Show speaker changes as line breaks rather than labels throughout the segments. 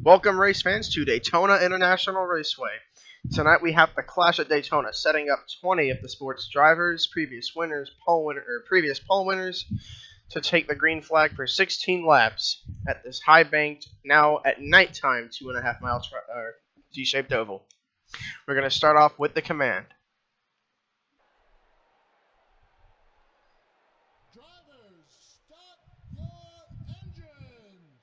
Welcome, race fans, to Daytona International Raceway. Tonight we have the Clash at Daytona, setting up 20 of the sport's drivers, previous pole winners, to take the green flag for 16 laps at this high-banked, now at nighttime, 2.5-mile D-shaped oval. We're going to start off with the command.
Drivers, start your engines.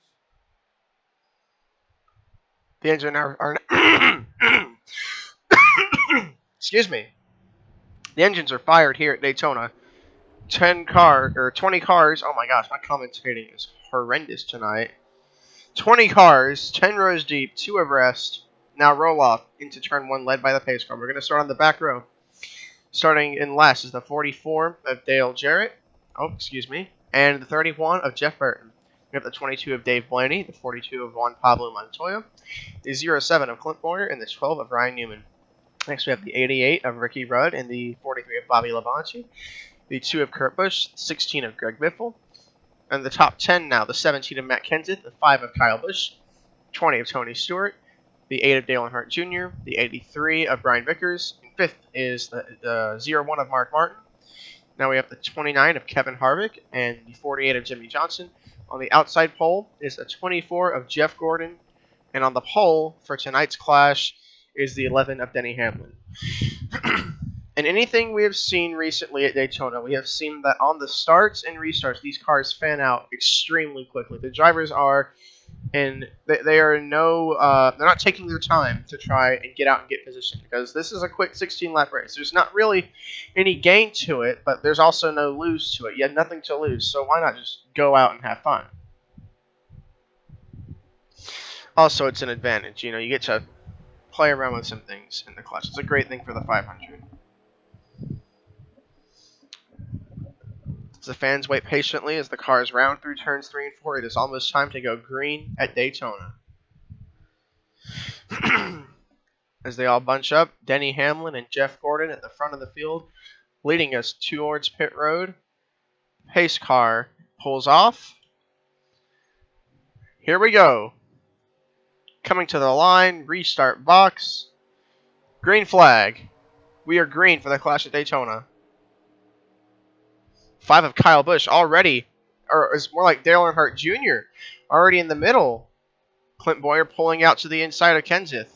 The engine are excuse me. The engines are fired here at Daytona. 20 cars. Oh my gosh, my commentating is horrendous tonight. 20 cars, 10 rows deep, 2 abreast. Now roll off into turn 1, led by the pace car. We're going to start on the back row. Starting in last is the 44 of Dale Jarrett. And the 31 of Jeff Burton. We have the 22 of Dave Blaney, the 42 of Juan Pablo Montoya, the 07 of Clint Boyer, and the 12 of Ryan Newman. Next we have the 88 of Ricky Rudd and the 43 of Bobby Labonte, the 2 of Kurt Busch, the 16 of Greg Biffle, and the top 10 now, the 17 of Matt Kenseth, the 5 of Kyle Busch, 20 of Tony Stewart, the 8 of Dale Earnhardt Jr., the 83 of Brian Vickers, and 5th is the 01 of Mark Martin. Now we have the 29 of Kevin Harvick and the 48 of Jimmy Johnson. On the outside pole is the 24 of Jeff Gordon, and on the pole for tonight's clash is the 11 of Denny Hamlin. And anything we have seen recently at Daytona, we have seen that on the starts and restarts, these cars fan out extremely quickly. The drivers are, and they are they're not taking their time to try and get out and get position, because this is a quick 16-lap race. There's not really any gain to it, but there's also no lose to it. You have nothing to lose, so why not just go out and have fun? Also, it's an advantage. You get to play around with some things in the clutch. It's a great thing for the 500. As the fans wait patiently as the cars round through turns 3 and 4, it is almost time to go green at Daytona. As they all bunch up, Denny Hamlin and Jeff Gordon at the front of the field, leading us towards pit road. Pace car pulls off. Here we go. Coming to the line, restart box. Green flag. We are green for the Clash at Daytona. 5 of Kyle Busch already, or it's more like Dale Earnhardt Jr. already in the middle. Clint Boyer pulling out to the inside of Kenseth.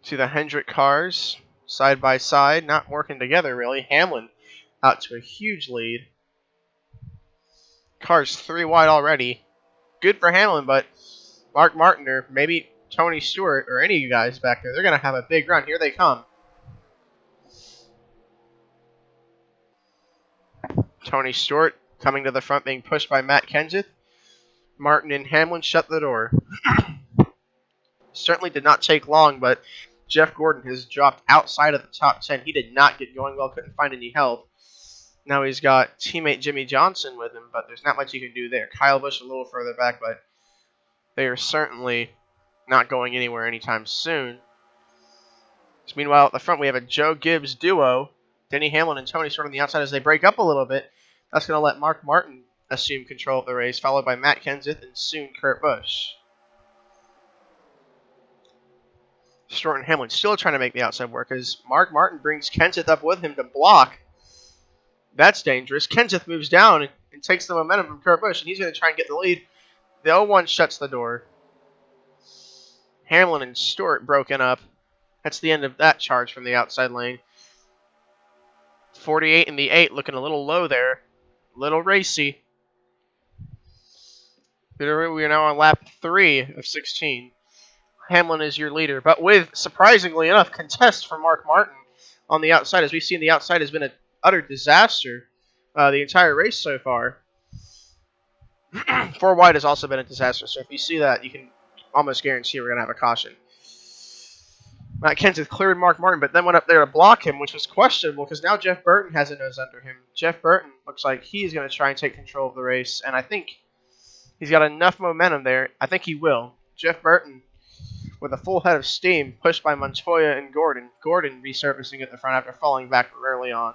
See the Hendrick cars side by side, not working together really. Hamlin out to a huge lead. Cars 3 wide already. Good for Hamlin, but Mark Martin or maybe Tony Stewart or any of you guys back there, they're going to have a big run. Here they come. Tony Stewart coming to the front, being pushed by Matt Kenseth. Martin and Hamlin shut the door. Certainly did not take long, but Jeff Gordon has dropped outside of the top 10. He did not get going well, couldn't find any help. Now he's got teammate Jimmy Johnson with him, but there's not much he can do there. Kyle Busch a little further back, but they are certainly not going anywhere anytime soon. So meanwhile, at the front, we have a Joe Gibbs duo. Denny Hamlin and Tony Stewart on the outside as they break up a little bit. That's going to let Mark Martin assume control of the race, followed by Matt Kenseth and soon Kurt Busch. Stewart and Hamlin still trying to make the outside work as Mark Martin brings Kenseth up with him to block. That's dangerous. Kenseth moves down and takes the momentum from Kurt Busch, and he's going to try and get the lead. The 01 shuts the door. Hamlin and Stewart broken up. That's the end of that charge from the outside lane. 48 and the 8 looking a little low there. Little racy. We are now on lap 3 of 16. Hamlin is your leader, but with, surprisingly enough, contest from Mark Martin on the outside. As we've seen, the outside has been an utter disaster the entire race so far. 4 wide has also been a disaster, so if you see that, you can almost guarantee we're going to have a caution. Matt Kenseth cleared Mark Martin, but then went up there to block him, which was questionable because now Jeff Burton has a nose under him. Jeff Burton looks like he's going to try and take control of the race, and I think he's got enough momentum there. I think he will. Jeff Burton, with a full head of steam, pushed by Montoya and Gordon. Gordon resurfacing at the front after falling back early on.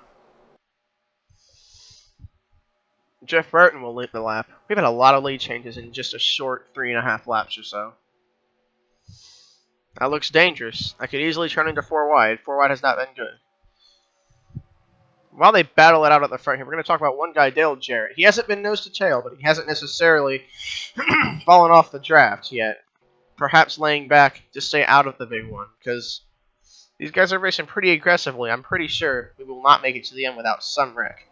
Jeff Burton will lead the lap. We've had a lot of lead changes in just a short 3.5 laps or so. That looks dangerous. I could easily turn into 4 wide. 4 wide has not been good. While they battle it out at the front here, we're going to talk about one guy, Dale Jarrett. He hasn't been nose to tail, but he hasn't necessarily fallen off the draft yet. Perhaps laying back to stay out of the big one, because these guys are racing pretty aggressively. I'm pretty sure we will not make it to the end without some wreck.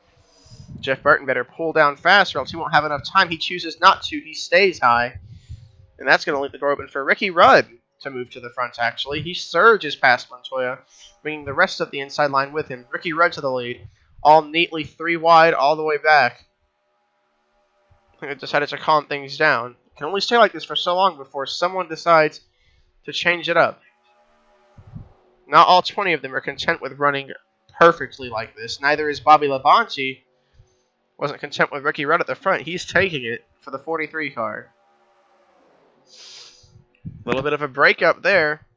Jeff Burton better pull down fast or else he won't have enough time. He chooses not to. He stays high. And that's going to leave the door open for Ricky Rudd to move to the front, actually. He surges past Montoya, bringing the rest of the inside line with him. Ricky Rudd to the lead. All neatly 3 wide all the way back. I decided to calm things down. It can only stay like this for so long before someone decides to change it up. Not all 20 of them are content with running perfectly like this. Neither is Bobby Labonte. Wasn't content with Ricky Rudd at the front. He's taking it for the 43 car. A little bit of a breakup there.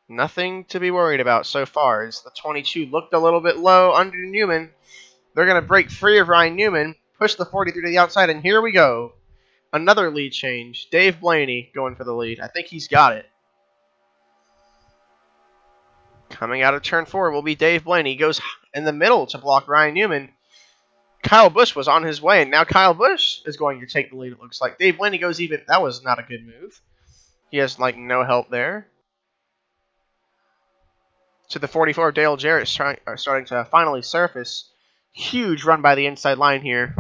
Nothing to be worried about so far, as the 22 looked a little bit low under Newman. They're going to break free of Ryan Newman, push the 43 to the outside, and here we go. Another lead change. Dave Blaney going for the lead. I think he's got it. Coming out of turn 4 will be Dave Blaney. He goes in the middle to block Ryan Newman. Kyle Busch was on his way, and now Kyle Busch is going to take the lead, it looks like. Dave Blaney goes even. That was not a good move. He has, no help there. To the 44, Dale Jarrett starting to finally surface. Huge run by the inside line here.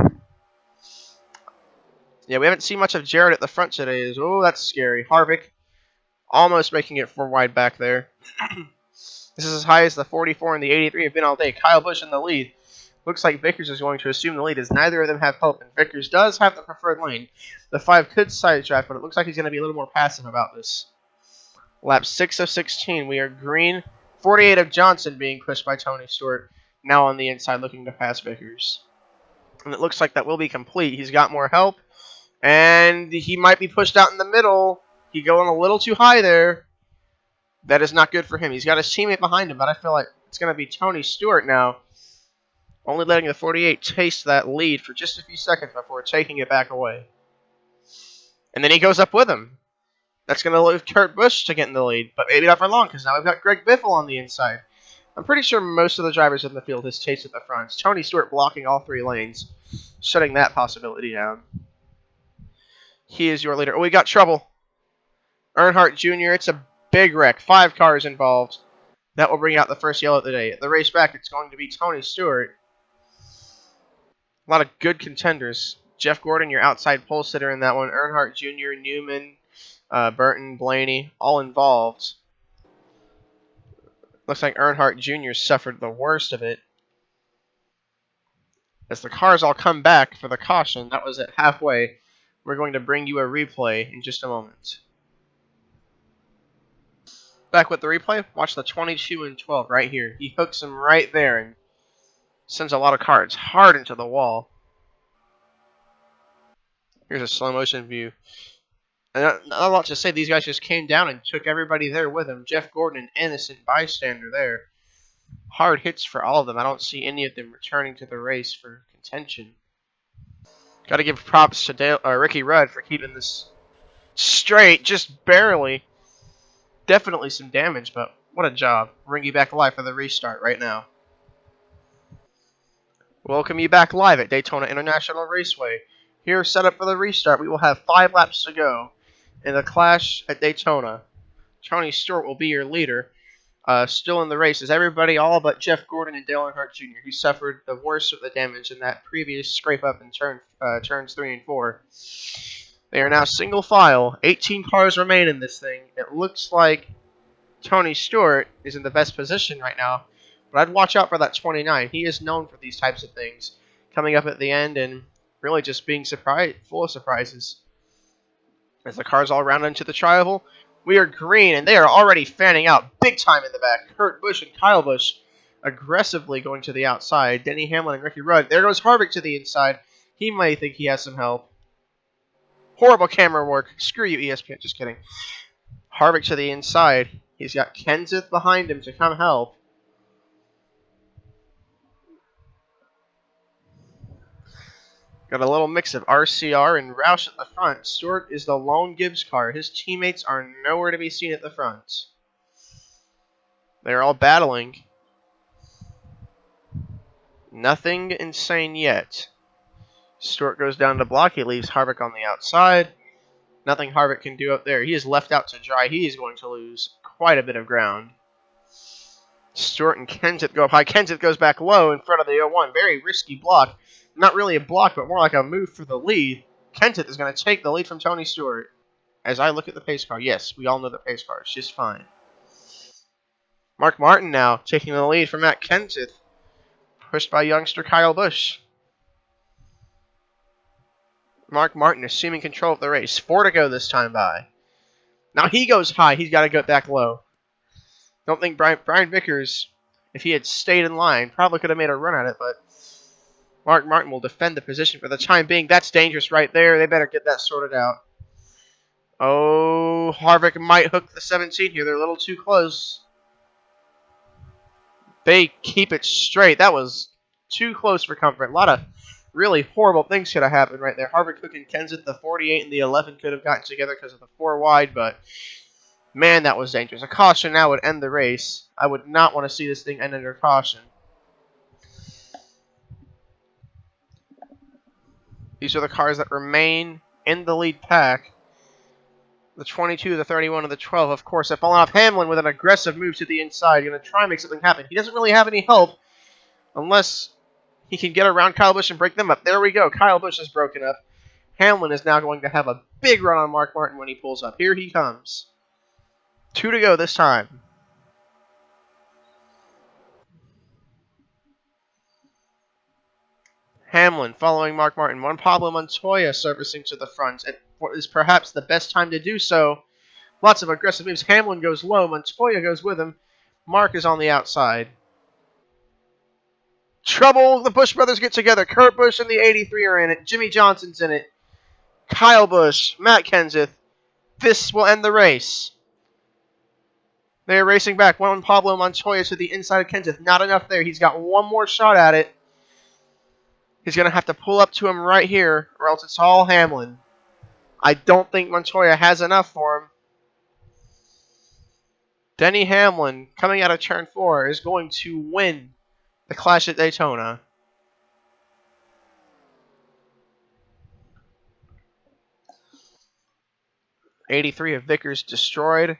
Yeah, we haven't seen much of Jarrett at the front today. Oh, that's scary. Harvick almost making it 4 wide back there. This is as high as the 44 and the 83 have been all day. Kyle Busch in the lead. Looks like Vickers is going to assume the lead, as neither of them have help, and Vickers does have the preferred lane. The 5 could side draft, but it looks like he's going to be a little more passive about this. Lap 6 of 16. We are green. 48 of Johnson being pushed by Tony Stewart. Now on the inside looking to pass Vickers. And it looks like that will be complete. He's got more help. And he might be pushed out in the middle. He going a little too high there. That is not good for him. He's got his teammate behind him, but I feel like it's going to be Tony Stewart now. Only letting the 48 taste that lead for just a few seconds before taking it back away. And then he goes up with him. That's going to leave Kurt Busch to get in the lead, but maybe not for long, because now we've got Greg Biffle on the inside. I'm pretty sure most of the drivers in the field has chased at the front. It's Tony Stewart blocking all 3 lanes, shutting that possibility down. He is your leader. Oh, we got trouble. Earnhardt Jr., it's a big wreck. 5 cars involved. That will bring out the first yellow of the day. At the race back, it's going to be Tony Stewart. A lot of good contenders. Jeff Gordon, your outside pole sitter in that one. Earnhardt Jr., Newman, Burton, Blaney, all involved. Looks like Earnhardt Jr. suffered the worst of it. As the cars all come back for the caution, that was at halfway. We're going to bring you a replay in just a moment. Back with the replay, watch the 22 and 12 right here. He hooks him right there and sends a lot of cards hard into the wall. Here's a slow motion view. And not a lot to say. These guys just came down and took everybody there with them. Jeff Gordon, an innocent bystander there. Hard hits for all of them. I don't see any of them returning to the race for contention. Got to give props to Ricky Rudd for keeping this straight, just barely. Definitely some damage, but what a job. Bring you back live for the restart right now. Welcome you back live at Daytona International Raceway. Here, set up for the restart. We will have 5 laps to go in the clash at Daytona. Tony Stewart will be your leader. Still in the race is everybody all but Jeff Gordon and Dale Earnhardt Jr., who suffered the worst of the damage in that previous scrape up in turns 3 and 4. They are now single file. 18 cars remain in this thing. It looks like Tony Stewart is in the best position right now, but I'd watch out for that 29. He is known for these types of things, coming up at the end and really just being full of surprises. As the cars all round into the tri-oval, we are green, and they are already fanning out big time in the back. Kurt Busch and Kyle Busch aggressively going to the outside. Denny Hamlin and Ricky Rudd. There goes Harvick to the inside. He may think he has some help. Horrible camera work. Screw you, ESPN. Just kidding. Harvick to the inside. He's got Kenseth behind him to come help. Got a little mix of RCR and Roush at the front. Stewart is the lone Gibbs car. His teammates are nowhere to be seen at the front. They're all battling. Nothing insane yet. Stewart goes down to block. He leaves Harvick on the outside. Nothing Harvick can do up there. He is left out to dry. He is going to lose quite a bit of ground. Stewart and Kenseth go up high. Kenseth goes back low in front of the 01. Very risky block. Not really a block, but more like a move for the lead. Kenseth is going to take the lead from Tony Stewart. As I look at the pace car, yes, we all know the pace car is just fine. Mark Martin now taking the lead from Matt Kenseth. Pushed by youngster Kyle Busch. Mark Martin assuming control of the race. 4 to go this time by. Now he goes high. He's got to go back low. Don't think Brian Vickers, if he had stayed in line, probably could have made a run at it, but Mark Martin will defend the position for the time being. That's dangerous right there. They better get that sorted out. Oh, Harvick might hook the 17 here. They're a little too close. They keep it straight. That was too close for comfort. A lot of really horrible things could have happened right there. Harvick hooking Kenseth, the 48 and the 11 could have gotten together because of the 4 wide, but man, that was dangerous. A caution now would end the race. I would not want to see this thing end under caution. These are the cars that remain in the lead pack. The 22, the 31, and the 12, of course, have fallen off. Hamlin with an aggressive move to the inside. Going to try and make something happen. He doesn't really have any help unless he can get around Kyle Busch and break them up. There we go. Kyle Busch is broken up. Hamlin is now going to have a big run on Mark Martin when he pulls up. Here he comes. 2 to go this time. Hamlin following Mark Martin. Juan Pablo Montoya surfacing to the front at what is perhaps the best time to do so. Lots of aggressive moves. Hamlin goes low. Montoya goes with him. Mark is on the outside. Trouble. The Busch brothers get together. Kurt Busch and the 83 are in it. Jimmy Johnson's in it. Kyle Busch. Matt Kenseth. This will end the race. They're racing back. Juan Pablo Montoya to the inside of Kenseth. Not enough there. He's got one more shot at it. He's going to have to pull up to him right here, or else it's all Hamlin. I don't think Montoya has enough for him. Denny Hamlin, coming out of turn 4, is going to win the Clash at Daytona. '83 of Vickers destroyed.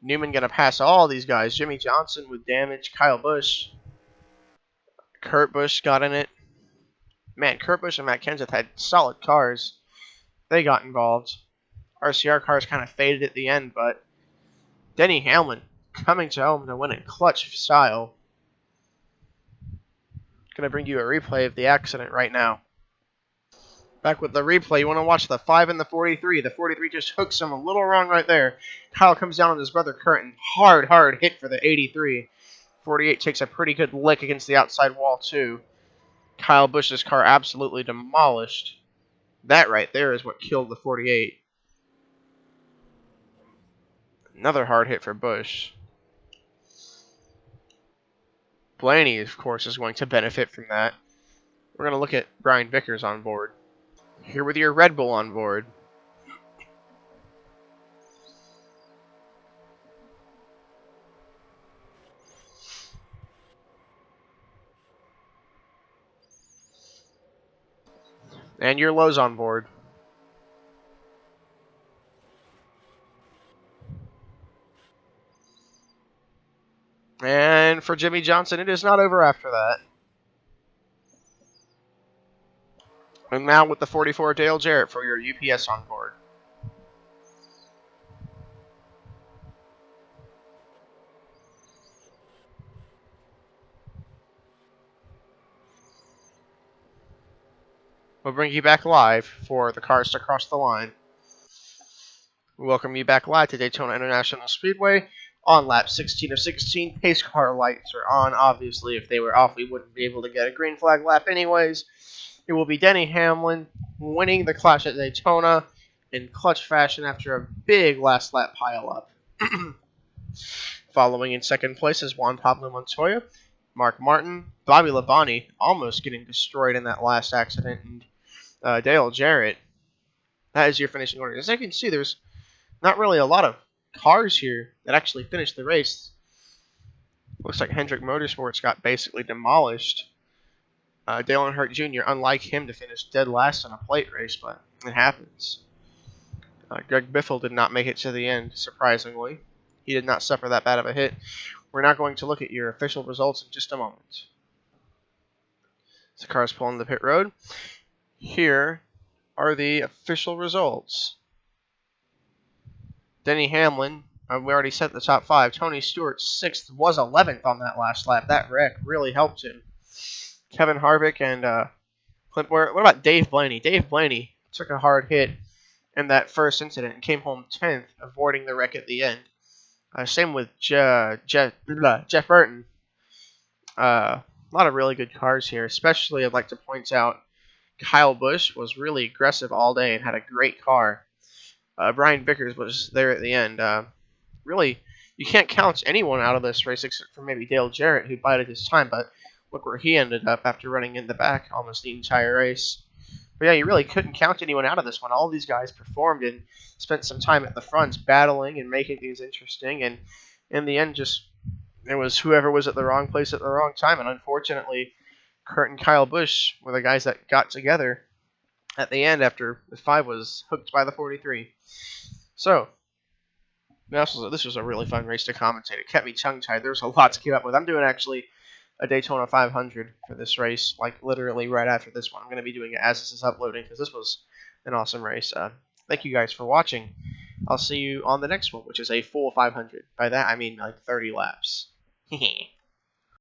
Newman going to pass all these guys. Jimmy Johnson with damage. Kyle Busch. Kurt Busch got in it. Man, Kurt Busch and Matt Kenseth had solid cars. They got involved. RCR cars kind of faded at the end, but Denny Hamlin coming to home to win in clutch style. Going to bring you a replay of the accident right now. Back with the replay, you want to watch the 5 and the 43. The 43 just hooks him a little wrong right there. Kyle comes down on his brother Kurt and hard hit for the 83. 48 takes a pretty good lick against the outside wall too. Kyle Busch's car absolutely demolished. That right there is what killed the 48. Another hard hit for Busch. Blaney, of course, is going to benefit from that. We're going to look at Brian Vickers on board. Here with your Red Bull on board. And your Lowe's on board. And for Jimmy Johnson, it is not over after that. And now with the 44, Dale Jarrett for your UPS on board. We'll bring you back live for the cars to cross the line. We welcome you back live to Daytona International Speedway. On lap 16 of 16, pace car lights are on. Obviously, if they were off, we wouldn't be able to get a green flag lap anyways. It will be Denny Hamlin winning the Clash at Daytona in clutch fashion after a big last lap pileup. Following in second place is Juan Pablo Montoya, Mark Martin, Bobby Labonte almost getting destroyed in that last accident, and Dale Jarrett. That is your finishing order. As you can see, there's not really a lot of cars here that actually finished the race. Looks like Hendrick Motorsports got basically demolished. Dale Earnhardt Jr., unlike him, to finish dead last in a plate race, but it happens. Greg Biffle did not make it to the end, surprisingly. He did not suffer that bad of a hit. We're now going to look at your official results in just a moment. The car's pulling the pit road. Here are the official results. Denny Hamlin, we already set the top 5. Tony Stewart, 6th, was 11th on that last lap. That wreck really helped him. Kevin Harvick and Clint Boyer. What about Dave Blaney? Dave Blaney took a hard hit in that first incident and came home 10th, avoiding the wreck at the end. Same with Jeff Burton. A lot of really good cars here, especially I'd like to point out Kyle Busch was really aggressive all day and had a great car. Brian Vickers was there at the end. Really, you can't count anyone out of this race except for maybe Dale Jarrett, who bided his time, but look where he ended up after running in the back almost the entire race. But yeah, you really couldn't count anyone out of this one. All these guys performed and spent some time at the front battling and making things interesting, and in the end, just it was whoever was at the wrong place at the wrong time, and unfortunately, Kurt and Kyle Busch were the guys that got together at the end after the 5 was hooked by the 43. So, this was a really fun race to commentate. It kept me tongue-tied. There was a lot to keep up with. I'm doing actually a Daytona 500 for this race, like literally right after this one. I'm going to be doing it as this is uploading because this was an awesome race. Thank you guys for watching. I'll see you on the next one, which is a full 500. By that, I mean like 30 laps.